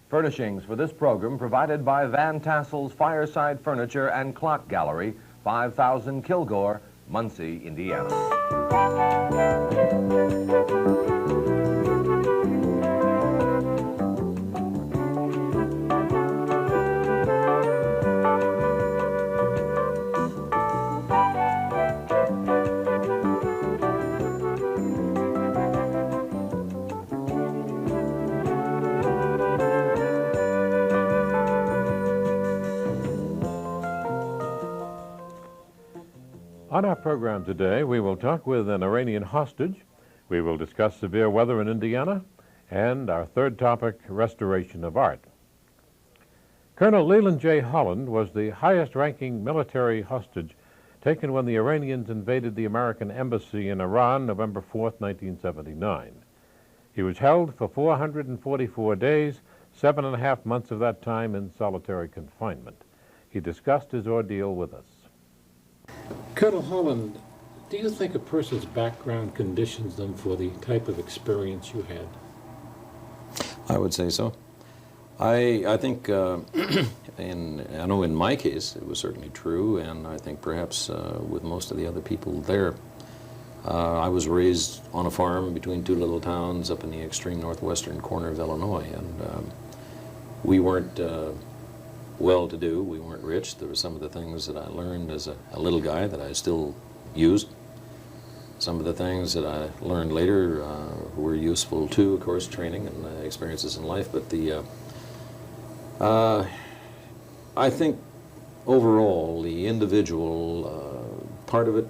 Furnishings for this program provided by Van Tassel's Fireside Furniture and Clock Gallery, 5000 Kilgore, Muncie, Indiana. On our program today, we will talk with an Iranian hostage, we will discuss severe weather in Indiana, and our third topic, restoration of art. Colonel Leland J. Holland was the highest-ranking military hostage taken when the Iranians invaded the American embassy in Iran November 4th, 1979. He was held for 444 days, 7.5 months of that time in solitary confinement. He discussed his ordeal with us. Colonel Holland, do you think a person's background conditions them for the type of experience you had? I would say so. I think, I know in my case it was certainly true, and I think perhaps with most of the other people there. I was raised on a farm between two little towns up in the extreme northwestern corner of Illinois, and we weren't well-to-do, we weren't rich. There were some of the things that I learned as a little guy that I still used. Some of the things that I learned later were useful too, of course, training and experiences in life. But I think overall, the individual part of it,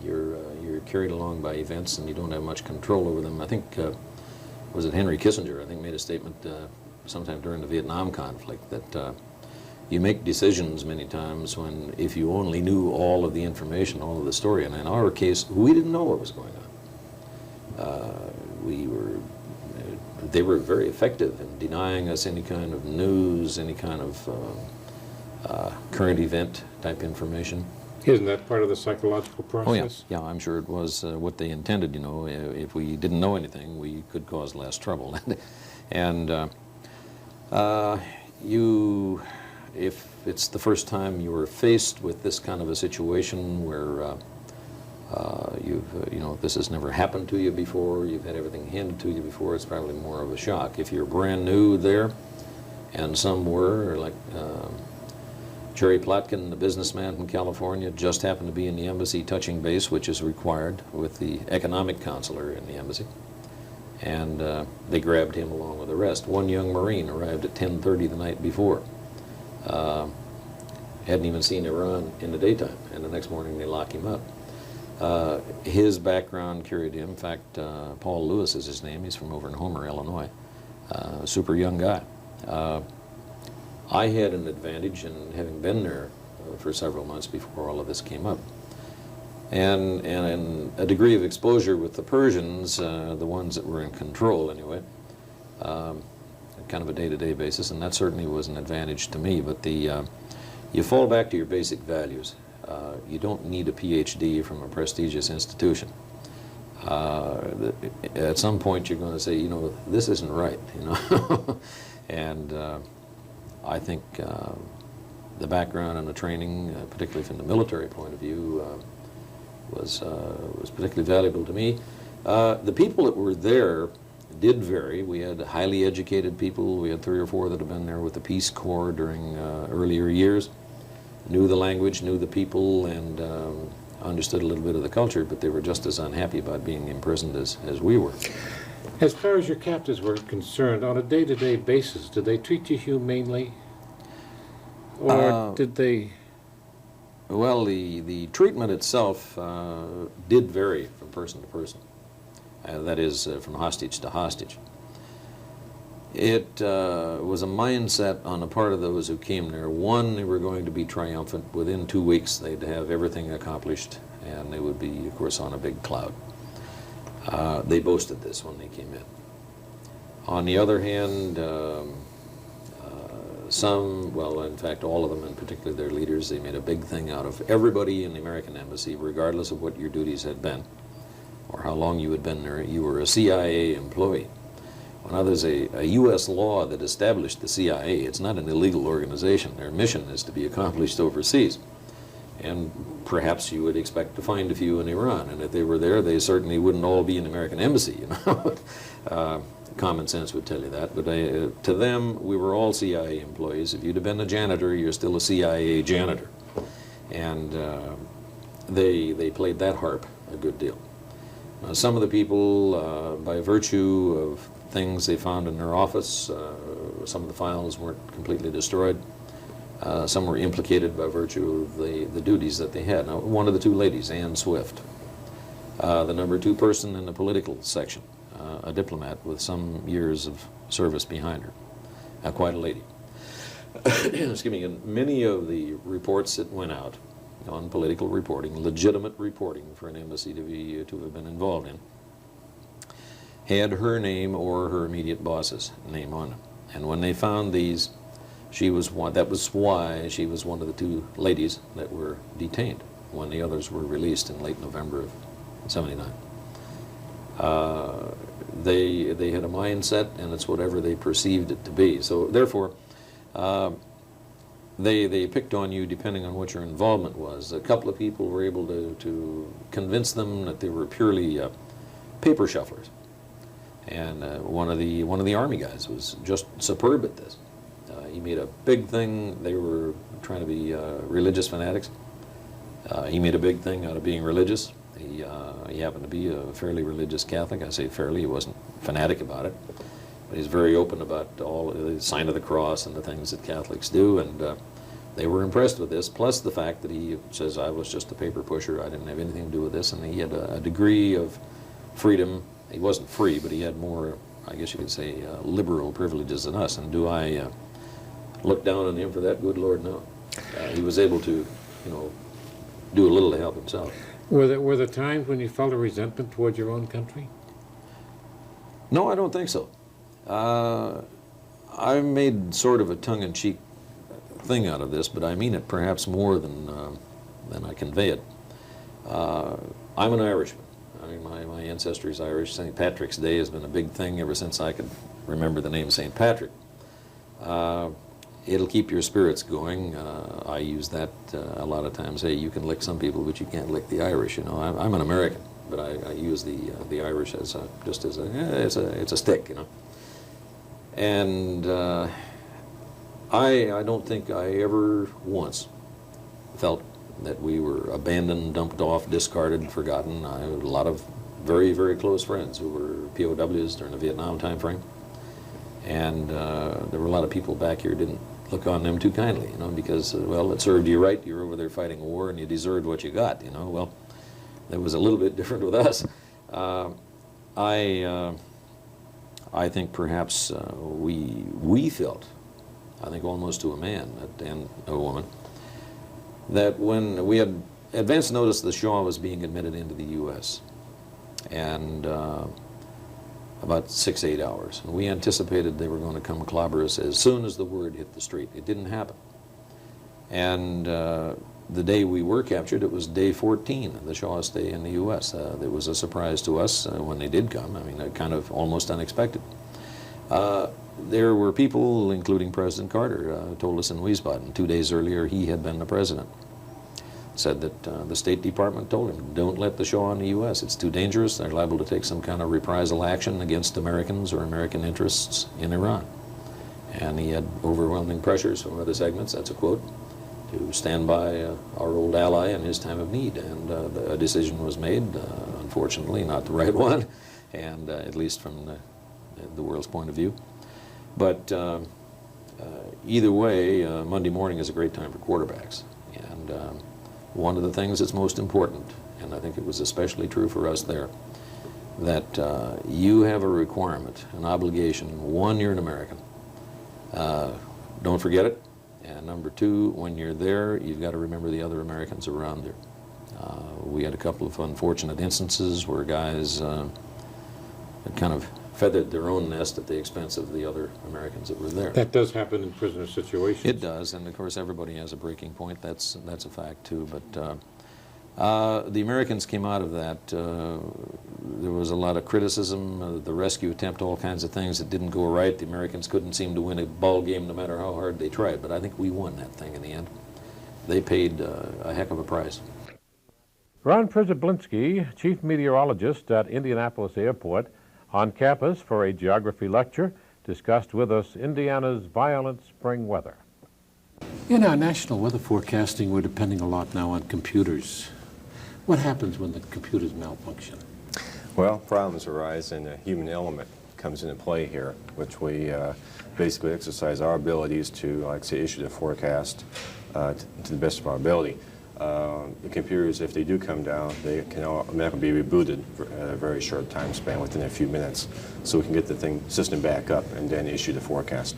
you're carried along by events and you don't have much control over them. I think, was it Henry Kissinger, I think, made a statement sometime during the Vietnam conflict that you make decisions many times when, if you only knew all of the information, all of the story, and in our case, we didn't know what was going on. They were very effective in denying us any kind of news, any kind of current event type information. Isn't that part of the psychological process? Oh, yeah. Yeah, I'm sure it was what they intended, you know. If we didn't know anything, we could cause less trouble. And if it's the first time you were faced with this kind of a situation where this has never happened to you before, you've had everything handed to you before, it's probably more of a shock. If you're brand new there, and some were, like Jerry Plotkin, the businessman from California, just happened to be in the embassy touching base, which is required with the economic counselor in the embassy. And they grabbed him along with the rest. One young Marine arrived at 10:30 the night before. Hadn't even seen Iran in the daytime, and the next morning they lock him up. His background carried him. In fact, Paul Lewis is his name. He's from over in Homer, Illinois. Super young guy. I had an advantage in having been there for several months before all of this came up. And a degree of exposure with the Persians, the ones that were in control anyway, kind of a day-to-day basis, and that certainly was an advantage to me. But you fall back to your basic values. You don't need a PhD from a prestigious institution. At some point you're going to say, you know, this isn't right, you know. And I think the background and the training, particularly from the military point of view, was particularly valuable to me. The people that were there did vary. We had highly educated people. We had 3 or 4 that had been there with the Peace Corps during earlier years, knew the language, knew the people, and understood a little bit of the culture, but they were just as unhappy about being imprisoned as we were. As far as your captors were concerned, on a day-to-day basis, did they treat you humanely? Or did they... Well, the treatment itself did vary from person to person. That is, from hostage to hostage. It was a mindset on the part of those who came there. One, they were going to be triumphant. Within 2 weeks, they'd have everything accomplished, and they would be, of course, on a big cloud. They boasted this when they came in. On the other hand, some, well, in fact, all of them, and particularly their leaders, they made a big thing out of everybody in the American embassy, regardless of what your duties had been or how long you had been there. You were a CIA employee. Well, now there's a U.S. law that established the CIA. It's not an illegal organization. Their mission is to be accomplished overseas. And perhaps you would expect to find a few in Iran. And if they were there, they certainly wouldn't all be in the American embassy, you know. Common sense would tell you that. But to them, we were all CIA employees. If you'd have been a janitor, you're still a CIA janitor. And they played that harp a good deal. Some of the people, by virtue of things they found in their office, some of the files weren't completely destroyed. Some were implicated by virtue of the duties that they had. Now, one of the two ladies, Ann Swift, the number 2 person in the political section, a diplomat with some years of service behind her, quite a lady. Excuse me. And many of the reports that went out on political reporting, legitimate reporting for an embassy to have been involved in, had her name or her immediate boss's name on them. And when they found these, that was why she was one of the 2 ladies that were detained when the others were released in late November of '79. They had a mindset, and it's whatever they perceived it to be. So therefore, they picked on you depending on what your involvement was. A couple of people were able to convince them that they were purely paper shufflers. And one of the Army guys was just superb at this. He made a big thing. They were trying to be religious fanatics. He made a big thing out of being religious. He happened to be a fairly religious Catholic. I say fairly, he wasn't fanatic about it. But he's very open about all the sign of the cross and the things that Catholics do, and they were impressed with this, plus the fact that he says, I was just a paper pusher, I didn't have anything to do with this, and he had a degree of freedom. He wasn't free, but he had more, I guess you could say, liberal privileges than us. And do I look down on him for that? Good Lord, no. He was able to, you know, do a little to help himself. Were there times when you felt a resentment toward your own country? No, I don't think so. I made sort of a tongue-in-cheek thing out of this, but I mean it perhaps more than I convey it. I'm an Irishman. I mean, my ancestry is Irish. St. Patrick's Day has been a big thing ever since I could remember the name St. Patrick. It'll keep your spirits going. I use that a lot of times. Hey, you can lick some people, but you can't lick the Irish. You know, I'm an American, but I use the Irish as just as it's a stick, you know. And I don't think I ever once felt that we were abandoned, dumped off, discarded, forgotten. I had a lot of very, very close friends who were POWs during the Vietnam time frame. And there were a lot of people back here who didn't look on them too kindly, you know, because, well, it served you right. You were over there fighting a war and you deserved what you got, you know. Well, that was a little bit different with us. I think perhaps we felt, I think almost to a man and a woman, that when we had advance notice the Shaw was being admitted into the U.S., and about 6-8 hours. And we anticipated they were going to come clobber us as soon as the word hit the street. It didn't happen. And the day we were captured, it was day 14 of the Shaw's stay in the U.S. It was a surprise to us when they did come. I mean, kind of almost unexpected. There were people, including President Carter, told us in Wiesbaden 2 days earlier he had been the president. Said that the State Department told him, don't let the Shaw in the U.S. It's too dangerous. They're liable to take some kind of reprisal action against Americans or American interests in Iran. And he had overwhelming pressures from other segments, that's a quote, to stand by our old ally in his time of need. And a decision was made, unfortunately, not the right one, and at least from the world's point of view. But either way, Monday morning is a great time for quarterbacks. And one of the things that's most important, and I think it was especially true for us there, that you have a requirement, an obligation. One, you're an American. Don't forget it. And number two, when you're there, you've got to remember the other Americans around there. We had a couple of unfortunate instances where guys had kind of feathered their own nest at the expense of the other Americans that were there. That does happen in prisoner situations. It does, and of course everybody has a breaking point. That's a fact too. But the Americans came out of that there was a lot of criticism, the rescue attempt, all kinds of things that didn't go right. The Americans couldn't seem to win a ball game no matter how hard they tried, but I think we won that thing in the end. They paid a heck of a price. Ron Przyblinski, Chief Meteorologist at Indianapolis Airport, on campus for a geography lecture, discussed with us Indiana's violent spring weather. In our national weather forecasting, we're depending a lot now on computers. What happens when the computers malfunction? Well, problems arise and a human element comes into play here, which we basically exercise our abilities to, like say, issue the forecast to the best of our ability. The computers, if they do come down, they can automatically be rebooted at a very short time span, within a few minutes, so we can get the system back up and then issue the forecast.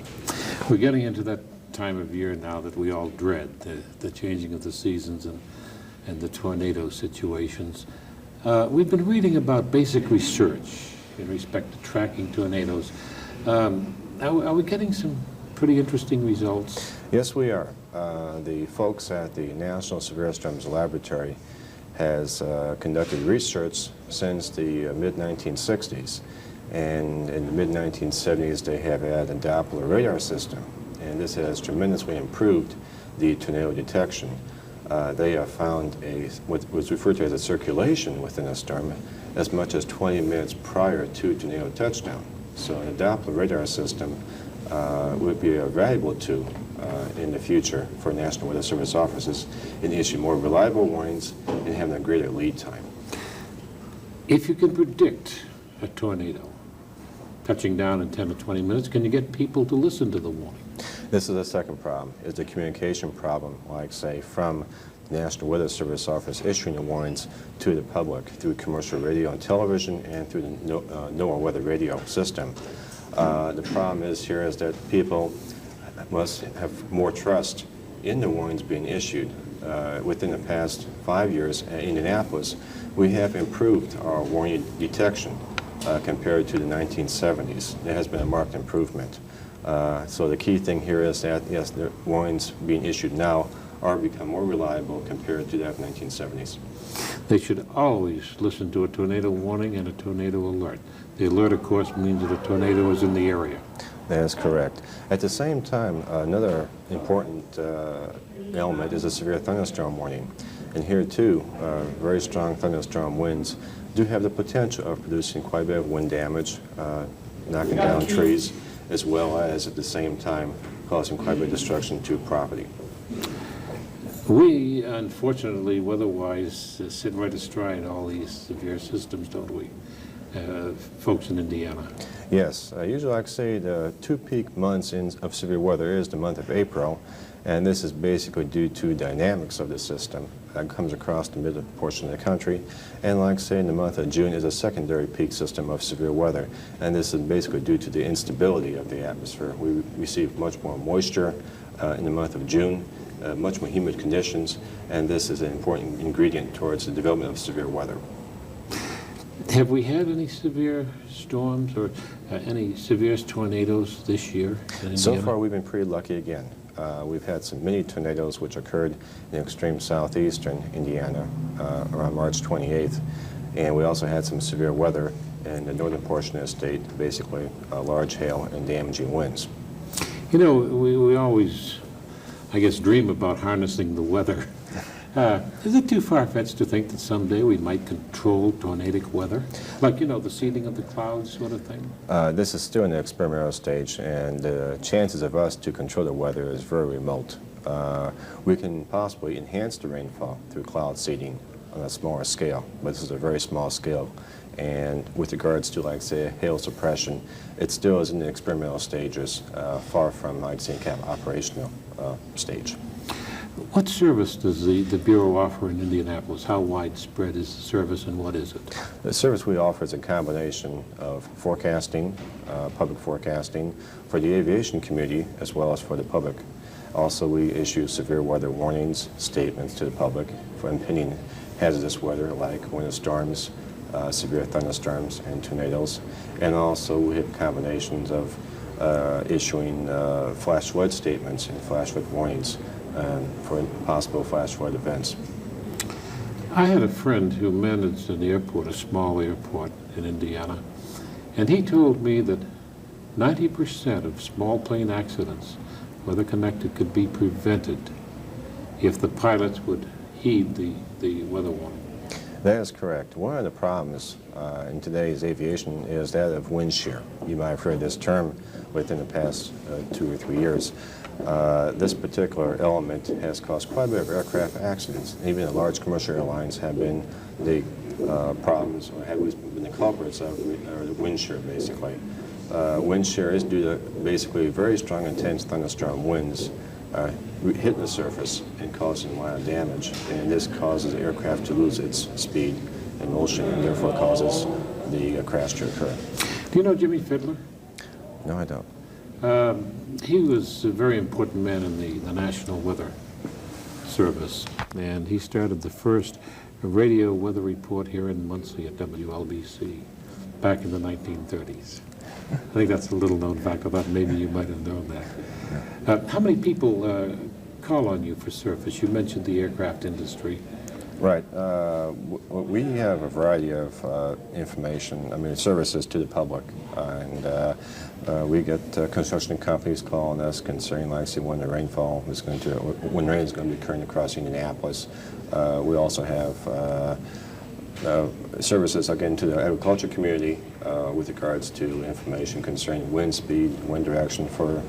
We're getting into that time of year now that we all dread, the changing of the seasons and the tornado situations. We've been reading about basic research in respect to tracking tornadoes. Are we getting some pretty interesting results? Yes, we are. The folks at the National Severe Storms Laboratory has conducted research since the mid-1960s. And in the mid-1970s, they have added a Doppler radar system. And this has tremendously improved the tornado detection. They have found what was referred to as a circulation within a storm as much as 20 minutes prior to tornado touchdown. So the Doppler radar system would be a valuable tool in the future for National Weather Service offices in issuing more reliable warnings and having a greater lead time. If you can predict a tornado touching down in 10 or 20 minutes, can you get people to listen to the warning? This is the second problem, is the communication problem, like say, from the National Weather Service office issuing the warnings to the public through commercial radio and television and through the NOAA weather radio system. The problem is that people must have more trust in the warnings being issued. Within the past 5 years at Indianapolis, we have improved our warning detection compared to the 1970s. There has been a marked improvement. So the key thing here is that, yes, the warnings being issued now are become more reliable compared to that of 1970s. They should always listen to a tornado warning and a tornado alert. The alert, of course, means that a tornado is in the area. That is correct. At the same time, another important element is a severe thunderstorm warning. And here, too, very strong thunderstorm winds do have the potential of producing quite a bit of wind damage, knocking down trees, as well as, at the same time, causing quite a bit of destruction to property. We, unfortunately, weather-wise, sit right astride all these severe systems, don't we, folks in Indiana? Yes. Usually, like I say, the two peak months of severe weather is the month of April, and this is basically due to dynamics of the system that comes across the mid portion of the country. And like I say, in the month of June is a secondary peak system of severe weather, and this is basically due to the instability of the atmosphere. We receive much more moisture in the month of June, much more humid conditions, and this is an important ingredient towards the development of severe weather. Have we had any severe storms or any severe tornadoes this year in Indiana? So far, we've been pretty lucky again. We've had some mini tornadoes which occurred in extreme southeastern Indiana around March 28th, and we also had some severe weather in the northern portion of the state, basically large hail and damaging winds. You know, we always, I guess, dream about harnessing the weather. Is it too far-fetched to think that someday we might control tornadic weather? Like, you know, the seeding of the clouds sort of thing? This is still in the experimental stage, and the chances of us to control the weather is very remote. We can possibly enhance the rainfall through cloud seeding on a smaller scale, but this is a very small scale. And with regards to, like, say, hail suppression, it still is in the experimental stages, far from, like, say, kind of operational stage. What service does the Bureau offer in Indianapolis? How widespread is the service, and what is it? The service we offer is a combination of forecasting, public forecasting, for the aviation community as well as for the public. Also, we issue severe weather warnings statements to the public for impending hazardous weather like winter storms, severe thunderstorms, and tornadoes. And also, we have combinations of issuing flash flood statements and flash flood warnings for possible flash flood events. I had a friend who managed an airport, a small airport, in Indiana, and he told me that 90% of small plane accidents, weather connected, could be prevented if the pilots would heed the weather warning. That is correct. One of the problems in today's aviation is that of wind shear. You might have heard this term within the past 2 or 3 years. This particular element has caused quite a bit of aircraft accidents. Even the large commercial airlines have been the problems, or have been the culprits of the wind shear, basically. Wind shear is due to basically very strong, intense thunderstorm winds hitting the surface and causing a lot of damage. And this causes the aircraft to lose its speed and motion, and therefore causes the crash to occur. Do you know Jimmy Fiddler? No, I don't. He was a very important man in the National Weather Service, and he started the first radio weather report here in Muncie at WLBC back in the 1930s. I think that's a little known fact. I thought maybe you might have known that. How many people call on you for service? You mentioned the aircraft industry. Right. We have a variety of information, services to the public. We get construction companies calling us concerning, like, say, when the rainfall is going to, when rain is going to be occurring across Indianapolis. We also have services, again, to the agriculture community with regards to information concerning wind speed, wind direction for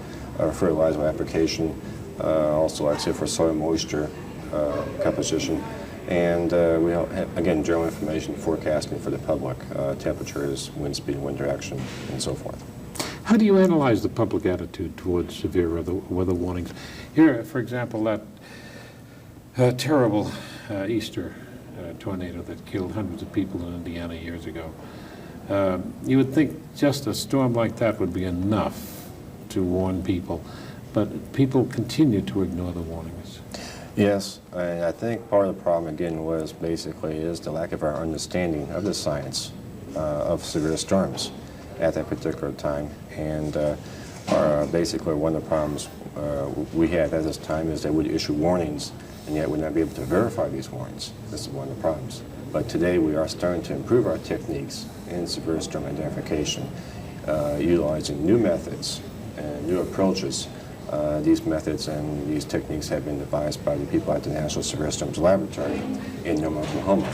fertilizer application, also, like I say, for soil moisture composition. And we have, again, general information forecasting for the public, temperatures, wind speed, wind direction, and so forth. How do you analyze the public attitude towards severe weather warnings? Here, for example, that terrible Easter tornado that killed hundreds of people in Indiana years ago. You would think just a storm like that would be enough to warn people, but people continue to ignore the warnings. Yes, I think part of the problem, again, is the lack of our understanding of the science of severe storms at that particular time. And basically one of the problems we had at this time is they would issue warnings, and yet would not be able to verify these warnings. This is one of the problems. But today we are starting to improve our techniques in severe storm identification, utilizing new methods and new approaches. These methods and these techniques have been devised by the people at the National Severe Storms Laboratory in Norman, Oklahoma.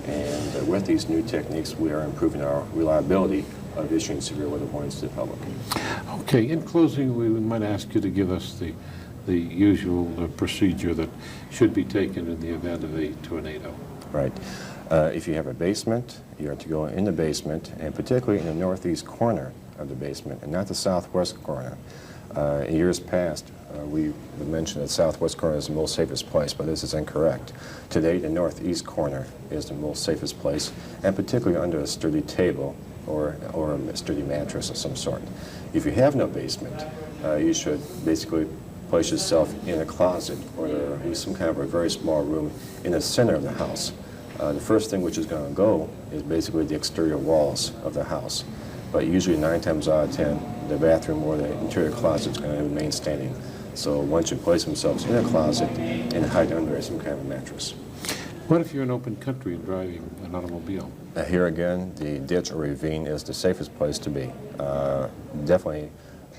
And with these new techniques, we are improving our reliability of issuing severe weather warnings to the public. Okay, in closing, we might ask you to give us the usual procedure that should be taken in the event of a tornado. Right. If you have a basement, you are to go in the basement, and particularly in the northeast corner of the basement, and not the southwest corner. In years past, we mentioned that southwest corner is the most safest place, but this is incorrect. Today, the northeast corner is the most safest place, and particularly under a sturdy table or a sturdy mattress of some sort. If you have no basement, you should basically place yourself in a closet or some kind of a very small room in the center of the house. The first thing which is going to go is basically the exterior walls of the house. But usually 9 times out of 10, the bathroom or the interior closet is going to remain standing. So one should place themselves in a closet and hide under some kind of a mattress. What if you're in open country and driving an automobile? Here again, the ditch or ravine is the safest place to be. Definitely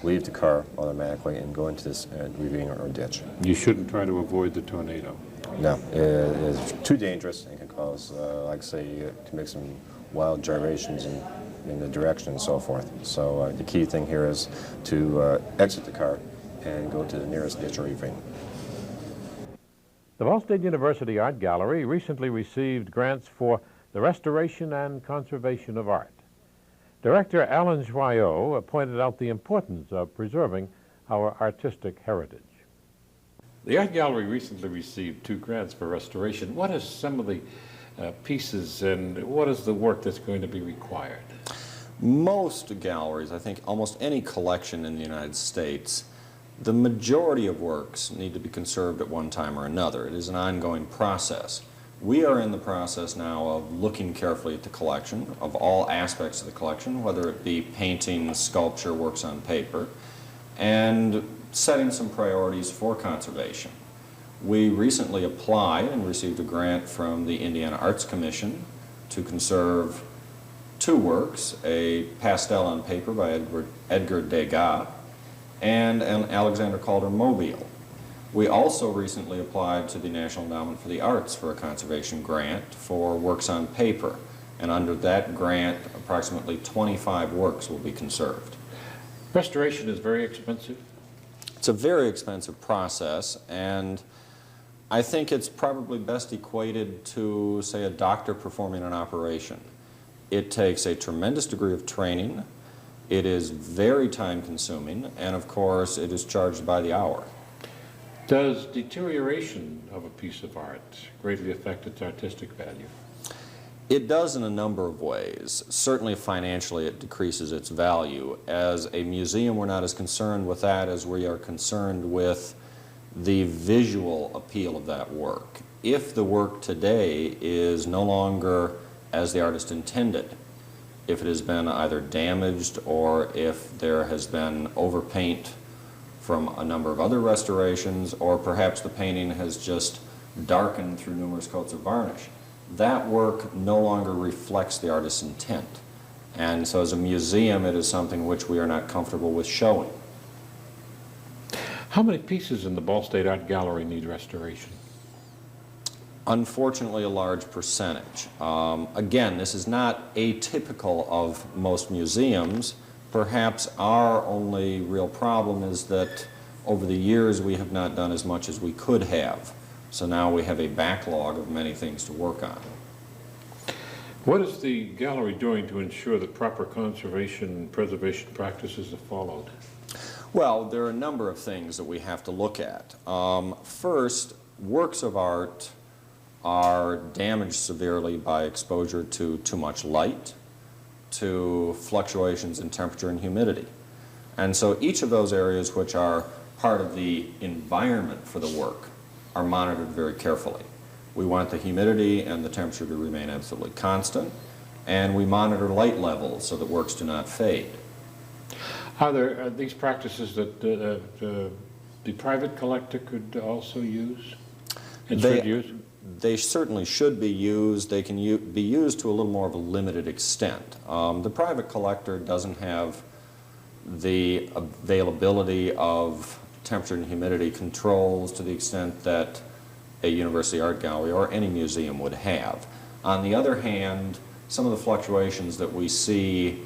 leave the car automatically and go into this ravine or ditch. You shouldn't try to avoid the tornado. No, it is too dangerous and can cause, like I say, to make some wild gyrations in the direction and so forth. So the key thing here is to exit the car and go to the nearest ditch or ravine. The Ball State University Art Gallery recently received grants for the restoration and conservation of art. Director Alain Joyaux pointed out the importance of preserving our artistic heritage. The Art Gallery recently received 2 grants for restoration. What are some of the pieces and what is the work that's going to be required? Most galleries, I think almost any collection in the United States, the majority of works need to be conserved at one time or another. It is an ongoing process. We are in the process now of looking carefully at the collection, of all aspects of the collection, whether it be painting, sculpture, works on paper, and setting some priorities for conservation. We recently applied and received a grant from the Indiana Arts Commission to conserve two works, a pastel on paper by Edgar Degas and an Alexander Calder mobile. We also recently applied to the National Endowment for the Arts for a conservation grant for works on paper, and under that grant approximately 25 works will be conserved. Restoration is very expensive. It's a very expensive process, and I think it's probably best equated to, say, a doctor performing an operation. It takes a tremendous degree of training, it is very time-consuming, and of course it is charged by the hour. Does deterioration of a piece of art greatly affect its artistic value? It does in a number of ways. Certainly financially it decreases its value. As a museum, we're not as concerned with that as we are concerned with the visual appeal of that work. If the work today is no longer as the artist intended, if it has been either damaged or if there has been overpaint from a number of other restorations, or perhaps the painting has just darkened through numerous coats of varnish, that work no longer reflects the artist's intent. And so as a museum, it is something which we are not comfortable with showing. How many pieces in the Ball State Art Gallery need restoration? Unfortunately, a large percentage. Again, this is not atypical of most museums. Perhaps our only real problem is that over the years we have not done as much as we could have. So now we have a backlog of many things to work on. What is the gallery doing to ensure that proper conservation and preservation practices are followed? Well, there are a number of things that we have to look at. First, works of art are damaged severely by exposure to too much light, to fluctuations in temperature and humidity. And so each of those areas which are part of the environment for the work are monitored very carefully. We want the humidity and the temperature to remain absolutely constant, and we monitor light levels so that works do not fade. Are there these practices that the private collector could also use and should use? They certainly should be used. They can be used to a little more of a limited extent. The private collector doesn't have the availability of temperature and humidity controls to the extent that a university art gallery or any museum would have. On the other hand, some of the fluctuations that we see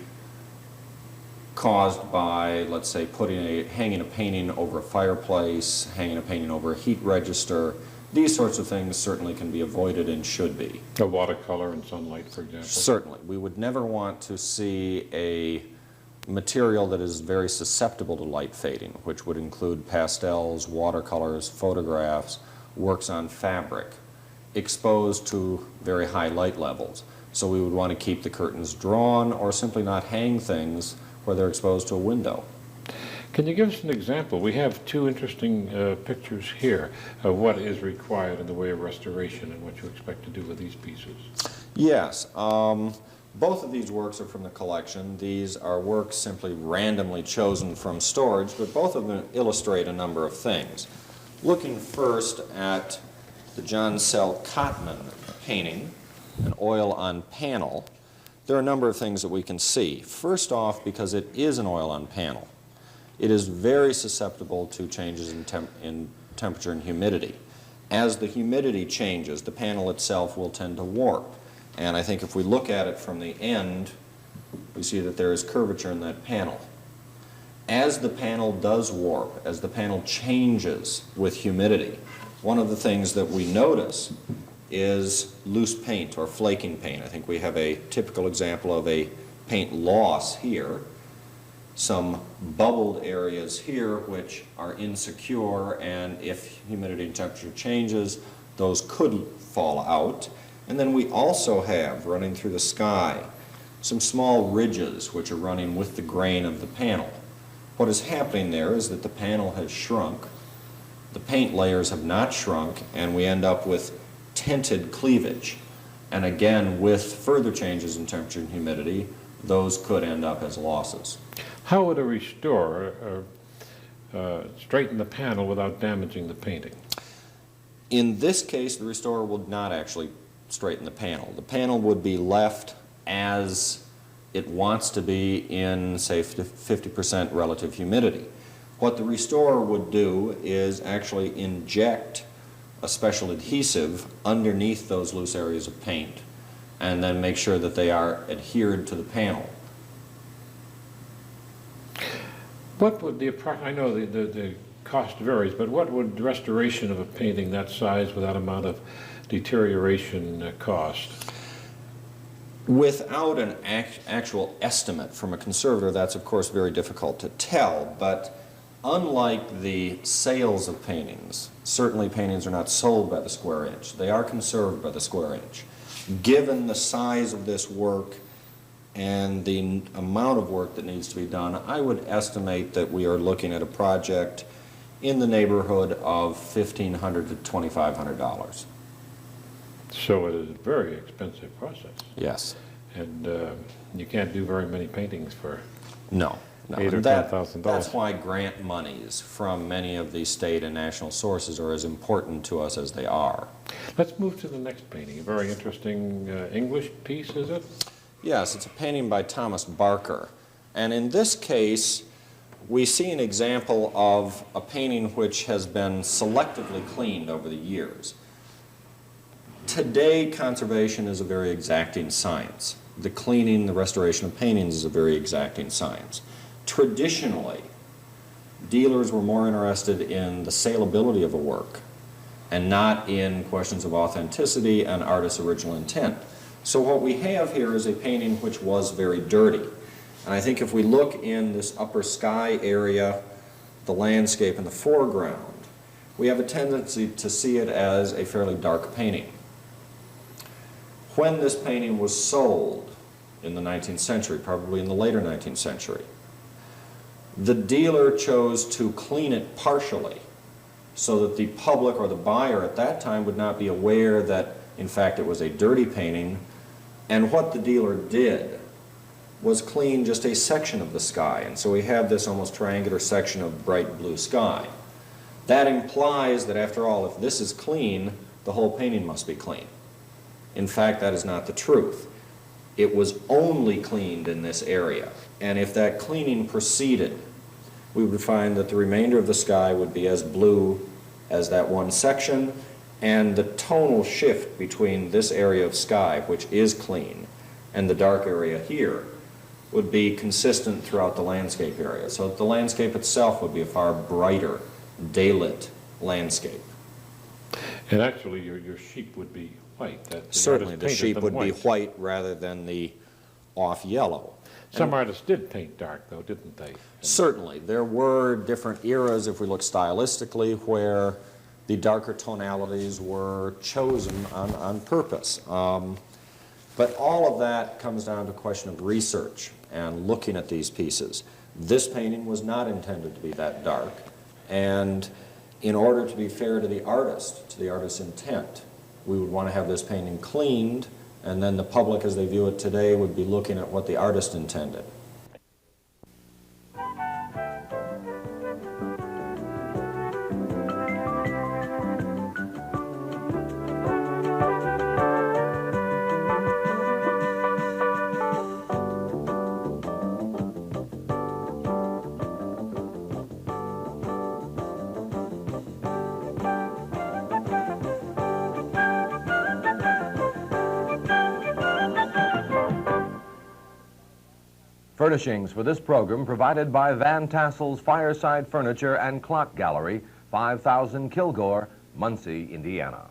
caused by, let's say, hanging a painting over a fireplace, hanging a painting over a heat register, these sorts of things certainly can be avoided and should be. A watercolor in sunlight, for example? Certainly. We would never want to see a material that is very susceptible to light fading, which would include pastels, watercolors, photographs, works on fabric, exposed to very high light levels. So we would want to keep the curtains drawn or simply not hang things where they're exposed to a window. Can you give us an example? We have two interesting pictures here of what is required in the way of restoration and what you expect to do with these pieces. Yes. Both of these works are from the collection. These are works simply randomly chosen from storage, but both of them illustrate a number of things. Looking first at the John Sell Cotman painting, an oil on panel, there are a number of things that we can see. First off, because it is an oil on panel, it is very susceptible to changes in temperature and humidity. As the humidity changes, the panel itself will tend to warp. And I think if we look at it from the end, we see that there is curvature in that panel. As the panel does warp, as the panel changes with humidity, one of the things that we notice is loose paint or flaking paint. I think we have a typical example of a paint loss here. Some bubbled areas here which are insecure, and if humidity and temperature changes, those could fall out. And then we also have, running through the sky, some small ridges which are running with the grain of the panel. What is happening there is that the panel has shrunk, the paint layers have not shrunk, and we end up with tinted cleavage. And again, with further changes in temperature and humidity, those could end up as losses. How would a restorer straighten the panel without damaging the painting? In this case, the restorer would not actually straighten the panel. The panel would be left as it wants to be in, say, 50% relative humidity. What the restorer would do is actually inject a special adhesive underneath those loose areas of paint and then make sure that they are adhered to the panel. What would I know the cost varies, but what would restoration of a painting that size with that amount of deterioration cost? Without an actual estimate from a conservator, that's of course very difficult to tell, but unlike the sales of paintings, certainly paintings are not sold by the square inch. They are conserved by the square inch. Given the size of this work and the amount of work that needs to be done, I would estimate that we are looking at a project in the neighborhood of $1,500 to $2,500. So it is a very expensive process. Yes. And you can't do very many paintings for No. $8,000 or $10,000. That's why grant monies from many of the state and national sources are as important to us as they are. Let's move to the next painting. A very interesting English piece, is it? Yes, it's a painting by Thomas Barker. And in this case, we see an example of a painting which has been selectively cleaned over the years. Today, conservation is a very exacting science. The cleaning, the restoration of paintings is a very exacting science. Traditionally, dealers were more interested in the saleability of a work and not in questions of authenticity and artist's original intent. So what we have here is a painting which was very dirty. And I think if we look in this upper sky area, the landscape in the foreground, we have a tendency to see it as a fairly dark painting. When this painting was sold in the 19th century, probably in the later 19th century, the dealer chose to clean it partially so that the public or the buyer at that time would not be aware that, in fact, it was a dirty painting. And what the dealer did was clean just a section of the sky. And so we have this almost triangular section of bright blue sky. That implies that, after all, if this is clean, the whole painting must be clean. In fact, that is not the truth. It was only cleaned in this area. And if that cleaning proceeded, we would find that the remainder of the sky would be as blue as that one section, and the tonal shift between this area of sky, which is clean, and the dark area here would be consistent throughout the landscape area. So the landscape itself would be a far brighter, daylit landscape. And actually, your sheep would be white. Certainly, the sheep would be white rather than the off yellow. Some artists did paint dark, though, didn't they? Certainly. There were different eras, if we look stylistically, where the darker tonalities were chosen on purpose. But all of that comes down to a question of research and looking at these pieces. This painting was not intended to be that dark, and in order to be fair to the artist's intent, we would want to have this painting cleaned, and then the public, as they view it today, would be looking at what the artist intended. Furnishings for this program provided by Van Tassel's Fireside Furniture and Clock Gallery, 5000 Kilgore, Muncie, Indiana.